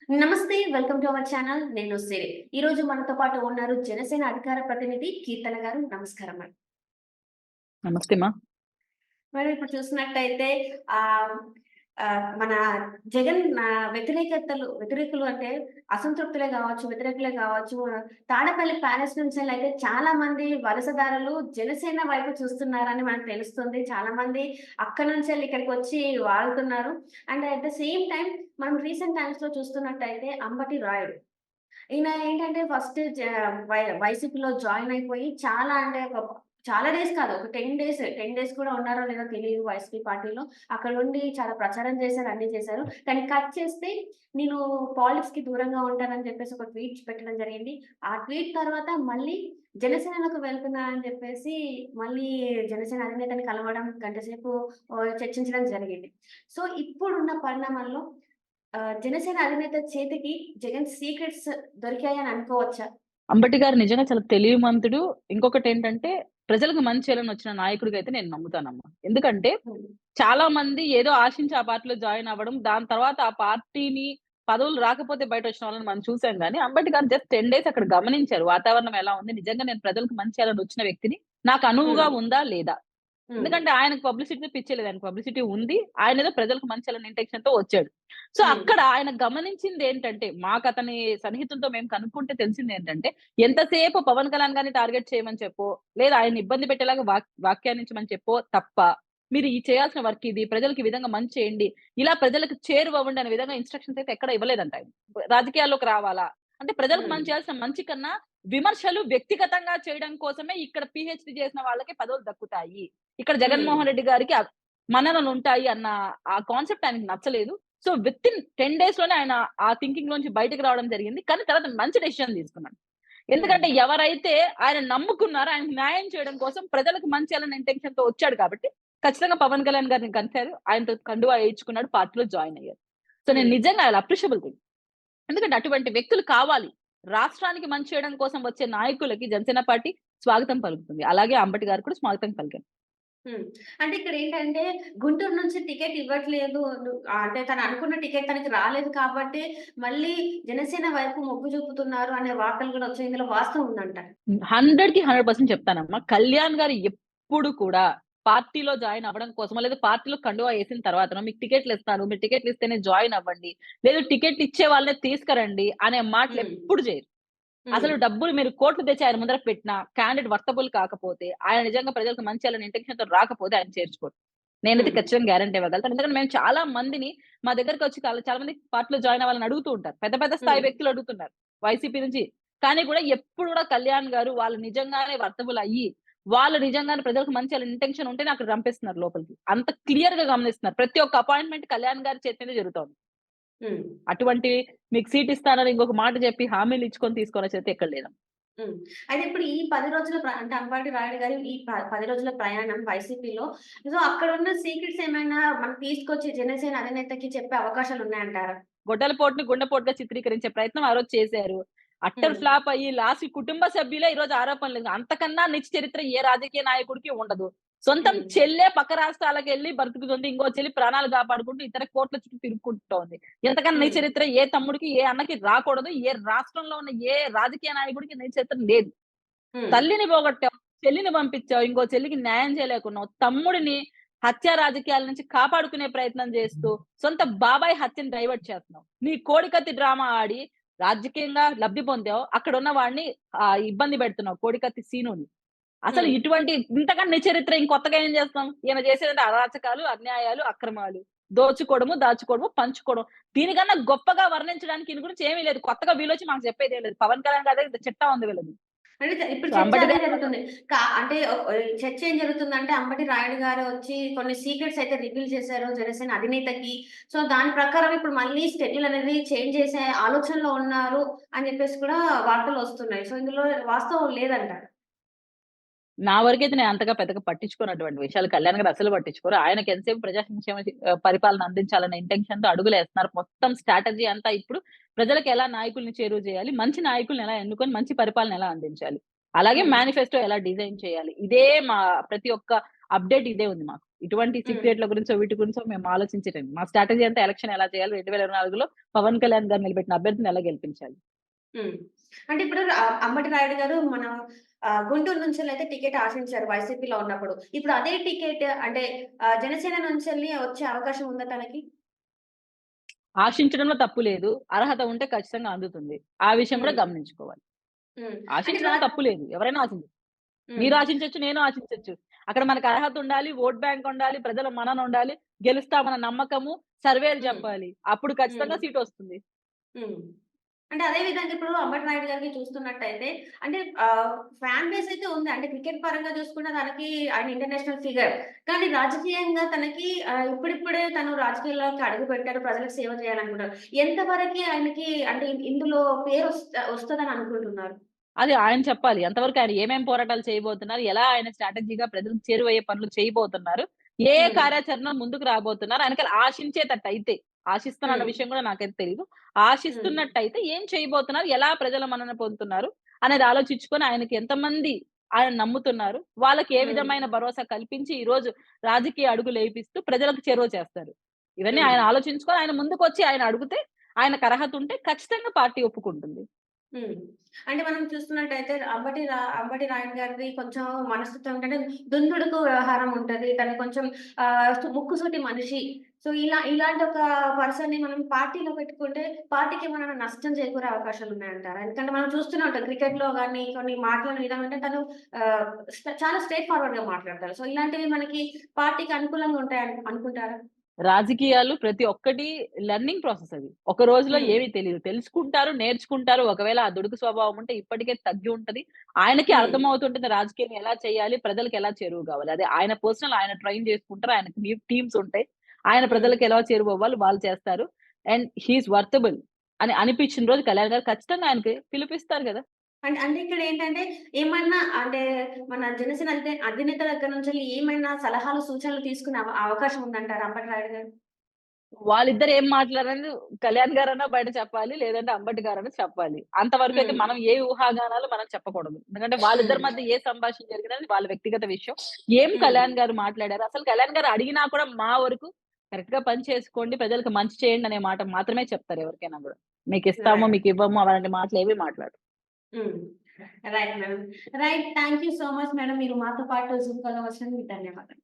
నమస్తే. Welcome to our channel. నేను సిరి. ఈరోజు మనతో పాటు ఉన్నారు జనసేన అధికార ప్రతినిధి కీర్తన గారు. నమస్కారం మేడం. నమస్తే మా. మేడం ఇప్పుడు చూసినట్టయితే ఆహ్, మన జగన్ వ్యతిరేకులు అంటే అసంతృప్తులే గావచ్చు, వ్యతిరేకులే గావచ్చు. తాడేపల్లి ప్యాలెస్ నుంచెల్లయితే చాలా మంది వలసదారులు జనసేన వైపు చూస్తున్నారని మనకు తెలుస్తుంది. చాలా మంది అక్కడి నుంచెల్లి ఇక్కడికొచ్చి వాలుతున్నారు. And at the same time మనం రీసెంట్ టైమ్స్‌లో చూస్తున్నట్టయితే అంబటి రాయుడు. ఈయన ఏంటంటే ఫస్ట్ వైసీపీలో జాయిన్ అయిపోయి చాలా అంటే చాలా డేస్ కాదు. ఒక 10 డేస్ కూడా ఉన్నారో లేదో తెలీదు వైసీపీ పార్టీలో. అక్కడుండి చాలా ప్రచారం చేశారు, అన్నీ చేశారు. కానీ కట్ చేస్తే నేను పాలిటిక్స్‌కి దూరంగా ఉంటానని చెప్పేసి ఒక ట్వీట్ పెట్టడం జరిగింది. ఆ ట్వీట్ తర్వాత మళ్ళీ జనసేనలోకి వెళ్తున్నానని చెప్పేసి మళ్ళీ జనసేన అధినేతని కలవడం, గంట సేపు చర్చించడం జరిగింది. సో, ఇప్పుడున్న పరిణామాల్లో జనసేన అధినేత చేతికి జగన్ సీక్రెట్స్ దొరికాయని అనుకోవచ్చా? అంబటి గారు నిజంగా చాలా తెలివిమంతుడు. ఇంకొకటేంటంటే ప్రజలకు మంచి చేయాలని వచ్చిన నాయకుడిగా అయితే నేను నమ్ముతానమ్మా. ఎందుకంటే హ్మ్. చాలా మంది ఏదో ఆశించి ఆ పార్టీలో జాయిన్ అవ్వడం, దాని తర్వాత ఆ పార్టీని పదవులు రాకపోతే బయటొచ్చిన వాళ్ళని మనం చూసాం గానీ, అంబటి గారు జస్ట్ 10 డేస్ అక్కడ గమనించారు. వాతావరణం ఎలా ఉంది? నిజంగా నేను ప్రజలకు మంచి చేయాలని వచ్చిన వ్యక్తిని. నాకు అనువుగా హ్మ్. ఉందా? లేదా? హ్మ్. ఎందుకంటే ఆయనకు పబ్లిసిటీతో పిచ్చే లేదు. ఆయనకు పబ్లిసిటీ ఉంది. ఆయనేదో ప్రజలకు మంచి చేయాలనే ఇంటెన్షన్‌తో వచ్చాడు. సో, హ్మ్. అక్కడ ఆయన గమనించిందేంటంటే, మాకతని సన్నిహితులతో మేము కనుక్కుంటే తెలిసిందేంటంటే, ఎంతసేపు పవన్ కళ్యాణ్ గారిని టార్గెట్ చేయమని చెప్పో, లేదా ఆయన్ని ఇబ్బంది పెట్టేలాగా వ్యాఖ్యానించమని చెప్పో తప్ప, మీరు ఈ చేయాల్సిన వర్క్ ఇది. ప్రజలకి ఈ విధంగా మంచి చేయండి. ఇలా ప్రజలకు చేరువవ్వండి అనే విధంగా ఇన్‌స్ట్రక్షన్స్ అయితే ఎక్కడ ఇవ్వలేదంట ఆయన. రాజకీయాల్లోకి రావాలా? అంటే ప్రజలకు హ్మ్. మంచి చేయాల్సిన మంచి కన్నా, విమర్శలు వ్యక్తిగతంగా చేయడం కోసమే ఇక్కడ పీహెచ్‌డీ చేసిన వాళ్ళకి పదవులు దక్కుతాయి. ఇక్కడ హ్మ్. జగన్మోహన్ రెడ్డి గారికి మన్ననలుంటాయి అన్న ఆ కాన్సెప్ట్ ఆయనకి నచ్చలేదు. సో, వితిన్ 10 డేస్‌లోనే ఆయన ఆ థింకింగ్‌లోంచి బయటికి రావడం జరిగింది. కానీ తర్వాత మంచి డెసిషన్ తీసుకున్నాడు. హ్మ్. ఎందుకంటే ఎవరైతే ఆయన నమ్ముకున్నారో ఆయనకి న్యాయం చేయడం కోసం ప్రజలకు మంచి చేయాలన్న ఇంటెన్షన్‌తో వచ్చాడు కాబట్టి, ఖచ్చితంగా పవన్ కళ్యాణ్ గారిని కలిసారు. ఆయనతో కండువా ఏయించుకున్నాడు. పార్టీలో జాయిన్ అయ్యారు. సో, నేను హ్మ్. నిజంగా ఐ విల్ అప్రిషియబుల్ థింగ్. ఎందుకంటే అటువంటి వ్యక్తులు కావాలి. రాష్ట్రానికి మంచి చేయడం కోసం వచ్చే నాయకులకి జనసేన పార్టీ స్వాగతం పలుకుతుంది. అలాగే అంబటి గారు కూడా స్వాగతం పలికారు. హ్మ్. అంటే ఇక్కడేంటంటే గుంటూరు నుంచి టికెట్ ఇవ్వట్లేదు. అంటే తను అనుకున్న టికెట్ తనకి రాలేదు కాబట్టి మళ్ళీ జనసేన వైపు మొగ్గు చూపుతున్నారు అనే వార్తలు కూడా వచ్చాయి. ఇందులో వాస్తవం ఉందంటారా? 100కి 100% చెప్తానమ్మా. కళ్యాణ్ గారు ఎప్పుడు కూడా పార్టీలో జాయిన్ అవ్వడం కోసమో, లేదా పార్టీలో కండువా ఏసిన తర్వాతనో మీకు టికెట్లిస్తాను. మీరు టికెట్లిస్తేనే జాయిన్ అవ్వండి. లేదు టికెట్ ఇచ్చే వాళ్ళనే తీసుకురండి అనే మాటలు హ్మ్. ఎప్పుడు చేయరు. హ్మ్. అసలు డబ్బులు మీరు కోట్లు తెచ్చి ఆయన ముందర పెట్టినా, క్యాండిడేట్ వర్తబుల్ కాకపోతే, ఆయన నిజంగా ప్రజలకు మంచి చేయాలనే ఇంటెన్షన్‌తో రాకపోతే ఆయన చేర్చుకోరు. నేనైతే హ్మ్. ఖచ్చితంగా గ్యారంటీ ఇవ్వగలుగుతాను. ఎందుకంటే మేము చాలా మందిని మా దగ్గరకొచ్చి చాలా మంది పార్టీలో జాయిన్ అవ్వాలని అడుగుతూ ఉంటారు. పెద్ద పెద్ద స్థాయి హ్మ్. వ్యక్తులు అడుగుతున్నారు. వైసీపీ నుంచి. కానీ కూడా ఎప్పుడు కూడా కళ్యాణ్ గారు వాళ్ళు నిజంగానే వర్తబుల్ అయ్యి, వాళ్ళు నిజంగానే ప్రజలకు మంచి చేయాలని ఇంటెన్షన్ ఉంటేనే అక్కడ రంపిస్తున్నారు లోపలికి. అంత క్లియర్‌గా గమనిస్తున్నారు. ప్రతి ఒక్క అపాయింట్‌మెంట్ కళ్యాణ్ గారి చేతి మీదే జరుగుతోంది. హ్మ్. అటువంటి మీకు సీట్ ఇస్తానని ఇంకొక మాట చెప్పి హామీలు ఇచ్చుకొని తీసుకొనొచ్చయితే ఎక్కడ లేదమ్మ. హ్మ్. అయితే ఇప్పుడు ఈ 10 రోజుల అంటే అంబటి రాయుడు గారి ఈ 10 రోజుల ప్రయాణం వైసీపీలో సో, అక్కడున్న సీక్రెట్స్ ఏమైనా మనకు తీసుకొచ్చి జనసేన అధినేతకి చెప్పే అవకాశాలున్నాయంటారా? గొడ్డలి పోటుని గుండెపోటుగా చిత్రీకరించే ప్రయత్నం ఆ రోజు చేశారు. అట్టర్ హ్మ్. ఫ్లాప్ అయ్యి లాస్ట్‌కి కుటుంబ సభ్యులే ఈరోజు ఆరోపణలు అంతకన్నా నీచ చరిత్ర ఏ రాజకీయ నాయకుడికి ఉండదు. సొంతం హ్మ్. చెల్లే పక్క రాష్ట్రాలకెళ్ళి బతుకుతుంది. ఇంకో చెల్లి ప్రాణాలు కాపాడుకుంటూ ఇతర కోర్ట్‌ల చుట్టూ తిరుక్కుంటోంది. ఇంతకన్నా నీచ హ్మ్. చరిత్ర ఏ తమ్ముడికి, ఏ అన్నకి రాకూడదు. ఏ రాష్ట్రంలో ఉన్న ఏ రాజకీయ నాయకుడికి నీచ చరిత్ర లేదు. హ్మ్. తల్లిని పోగొట్టావు, చెల్లిని పంపించావు, ఇంకో చెల్లికి న్యాయం చేయలేకున్నావు. తమ్ముడిని హత్య రాజకీయాల నుంచి కాపాడుకునే ప్రయత్నం చేస్తూ, సొంత బాబాయ్ హత్యని డైవర్ట్ చేస్తున్నావు. నీ కోడికత్తి డ్రామా ఆడి రాజకీయంగా లబ్ధి పొందావు. అక్కడున్న వాడిని ఇబ్బంది పెడుతున్నావు కోడికత్తి సీనుని. అసలు హ్మ్. ఇటువంటి ఇంతకన్నా చరిత్ర ఇంకొత్తగా ఏం చేస్తాం? ఈయన చేసేదంటే అరాచకాలు, అన్యాయాలు, అక్రమాలు. దోచుకోవడము, దాచుకోవడము, పంచుకోవడం. దీనికన్నా గొప్పగా వర్ణించడానికి ఈయన గురించి ఏమీ లేదు. కొత్తగా వీళ్ళొచ్చి మాకు చెప్పేదేం లేదు. పవన్ కళ్యాణ్ గారి దగ్గర చిట్టా ఉంది వీళ్ళది. అంటే ఇప్పుడు సో, చర్చ అంబటి అదే గారు మాత్రం జరుగుతుంది. అంటే చర్చ ఏం జరుగుతుందంటే అంబటి రాయుడు గారు వచ్చి కొన్ని సీక్రెట్స్ అయితే రివీల్ చేశారు జనసేన అధినేతకి. సో, దాని ప్రకారం ఇప్పుడు మళ్ళీ షెడ్యూల్ అనేది చేంజ్ చేసే ఆలోచనలో ఉన్నారు అని చెప్పేసి కూడా వార్తలొస్తున్నాయి. సో, ఇందులో వాస్తవం లేదంటారు. నా వరకైతే నేను అంతగా పెద్దగా పట్టించుకోనటువంటి విషయాలు కళ్యాణ్ గారు అస్సలు పట్టించుకోరు. ఆయనకి ఎంతసేపు ప్రజా సంక్షేమ పరిపాలన అందించాలన్న ఇంటెన్షన్‌తో అడుగులేస్తున్నారు. మొత్తం స్ట్రాటజీ అంతా ఇప్పుడు ప్రజలకు ఎలా నాయకుల్ని చేరువ చేయాలి, మంచి నాయకుల్ని ఎలా ఎన్నుకొని మంచి పరిపాలన ఎలా అందించాలి. అలాగే హ్మ్. మేనిఫెస్టో ఎలా డిజైన్ చేయాలి. ఇదే మా ప్రతి ఒక్క అప్‌డేట్ ఇదే ఉంది మాకు. ఇటువంటి హ్మ్. సీక్రెట్‌ల గురించో, వీటి గురించో మేము ఆలోచించే టైం. మా స్ట్రాటజీ అంతా ఎలక్షన్ ఎలా చేయాలి? 2024లో పవన్ కళ్యాణ్ గారు నిలబెట్టిన అభ్యర్థిని ఎలా గెలిపించాలి? హ్మ్. అంటే ఇప్పుడు అంబటి రాయుడు గారు మనం గుంటూరు నుంచెల్లయితే టికెట్ ఆశించారు వైసీపీలో ఉన్నప్పుడు. ఇప్పుడు అదే టికెట్ అంటే జనసేన నుంచెల్లి వచ్చే అవకాశం ఉందా తనకి? ఆశించడంలో తప్పు లేదు. అర్హత ఉంటే ఖచ్చితంగా అందుతుంది. ఆ విషయం కూడా హ్మ్. గమనించుకోవాలి. హ్మ్. అంటే ఆశించడంలో తప్పు లేదు. ఎవరైనా ఆశించొచ్చు. హ్మ్. మీరు ఆశించొచ్చు, నేను ఆశించొచ్చు. అక్కడ మనకు అర్హత ఉండాలి, ఓట్ బ్యాంక్ ఉండాలి, ప్రజల మన్నన ఉండాలి, గెలుస్తామన్న నమ్మకము, సర్వేలు హ్మ్. చెప్పాలి. అప్పుడు హ్మ్. ఖచ్చితంగా సీటొస్తుంది. హ్మ్. అంటే అదే విధంగా ఇప్పుడు అంబటి నాయుడు గారిని చూస్తున్నట్టయితే అంటే ఫ్యాన్ బేస్ అయితే ఉంది. అంటే క్రికెట్ పరంగా చూసుకున్న తనకి ఆయన ఇంటర్నేషనల్ ఫిగర్. కానీ రాజకీయంగా తనకి ఇప్పుడిప్పుడే తను రాజకీయాల్లోకి అడుగుపెట్టారు. ప్రజలకు సేవ చేయాలనుకుంటారు. ఎంత వరకి ఆయనకి అంటే ఇందులో వస్తదని అనుకుంటున్నారు? అది ఆయన చెప్పాలి. ఎంతవరకు ఆయన ఏమేం పోరాటాలు చేయబోతున్నారు? ఎలా ఆయన స్ట్రాటజీగా ప్రజలకు చేరువయ్యే పనులు చేయబోతున్నారు? ఏ ఏ హ్మ్. కార్యాచరణ ముందుకు రాబోతున్నారు? ఆయనకలా ఆశించేటట్టయితే, ఆశిస్తున్నాన్న హ్మ్. విషయం కూడా నాకైతే తెలీదు. హ్మ్. ఆశిస్తున్నట్టయితే ఏం చేయబోతున్నారు? ఎలా ప్రజల మన్నన పొందుతున్నారు? అనేది ఆలోచించుకొని ఆయనకి ఎంతమంది ఆయన నమ్ముతున్నారు? వాళ్ళకి ఏ హ్మ్. విధమైన భరోసా కల్పించి ఈరోజు రాజకీయ అడుగులేపిస్తూ ప్రజలకు చేరువ చేస్తారు. ఇవన్నీ హ్మ్. ఆయన ఆలోచించుకొని ఆయన ముందుకొచ్చి ఆయన అడుగుతే ఆయనకు అర్హత ఉంటే ఖచ్చితంగా పార్టీ ఒప్పుకుంటుంది. హ్మ్. అంటే మనం చూస్తున్నట్టయితే అంబటి రాయుడు గారిది కొంచెం మనస్తత్వం ఏంటంటే దుందుడుకు వ్యవహారం ఉంటది. తను కొంచెం ముక్కుసూటి మనిషి. సో, ఇలాంటి ఒక పర్సన్‌ని మనం పార్టీలో పెట్టుకుంటే పార్టీకి ఏమైనా నష్టం చేకూరే అవకాశాలున్నాయంటారా? ఎందుకంటే మనం చూస్తూనే ఉంటాం క్రికెట్‌లో గాని కొన్ని మాట్లాడిన విధానం అంటే తను ఆహ్, చాలా స్ట్రెయిట్ ఫార్వర్డ్‌గా మాట్లాడతారు. సో, ఇలాంటివి మనకి పార్టీకి అనుకూలంగా ఉంటాయని అనుకుంటారా? రాజకీయాలు ప్రతి ఒక్కటి లెర్నింగ్ ప్రాసెస్ అది. ఒక రోజులో హ్మ్. ఏమి తెలీదు. తెలుసుకుంటారు, నేర్చుకుంటారు. ఒకవేళ ఆ దుడుకు స్వభావం ఉంటే ఇప్పటికే తగ్గి ఉంటది. ఆయనకి హ్మ్. అర్థమవుతుంటది రాజకీయం ఎలా చేయాలి? ప్రజలకి ఎలా చేరువ కావాలి? అదే ఆయన పర్సనల్ ఆయన ట్రైన్ చేసుకుంటారు. ఆయనకి టీమ్స్ ఉంటాయి. ఆయన హ్మ్. ప్రజలకి ఎలా చేరువవ్వాలి వాళ్ళు చేస్తారు. అండ్ హి ఈస్ వర్తబుల్ అని అనిపించిన రోజు కళ్యాణ్ గారు ఖచ్చితంగా ఆయనకి పిలుపిస్తారు గదా! అంటే ఇక్కడేంటంటే ఏమన్నా అంటే మన జనసేన అధినేత దగ్గర నుంచి ఏమైనా సలహాలు, సూచనలు తీసుకునే అవకాశం ఉందంటారా అంబటి రాయుడు గారు? వాళ్ళిద్దరు ఏం మాట్లాడారని కళ్యాణ్ గారన్నా బయట చెప్పాలి. లేదంటే అంబటి గారన్నా చెప్పాలి. అంతవరకైతే హ్మ్. మనం ఏ ఊహాగానాలు మనం చెప్పకూడదు. ఎందుకంటే వాళ్ళిద్దరి హ్మ్. మధ్య ఏ సంభాషణ జరిగినది వాళ్ళ వ్యక్తిగత విషయం. ఏం హ్మ్. కళ్యాణ్ గారు మాట్లాడారు? అసలు కళ్యాణ్ గారు అడిగినా కూడా మా వరకు కరెక్ట్‌గా పని చేసుకోండి. ప్రజలకు మంచి చేయండి అనే మాట మాత్రమే చెప్తారు ఎవరికైనా గూడా. మీకిస్తాము, రైట్. మీకివ్వము అలాంటి మాటలేవి మాట్లాడరు. హ్మ్. Right madam. Right. Thank you so much madam. మీరు మాతో పాటు జూమ్ కాల్‌లో వచ్చినందుకు ధన్యవాదాలు.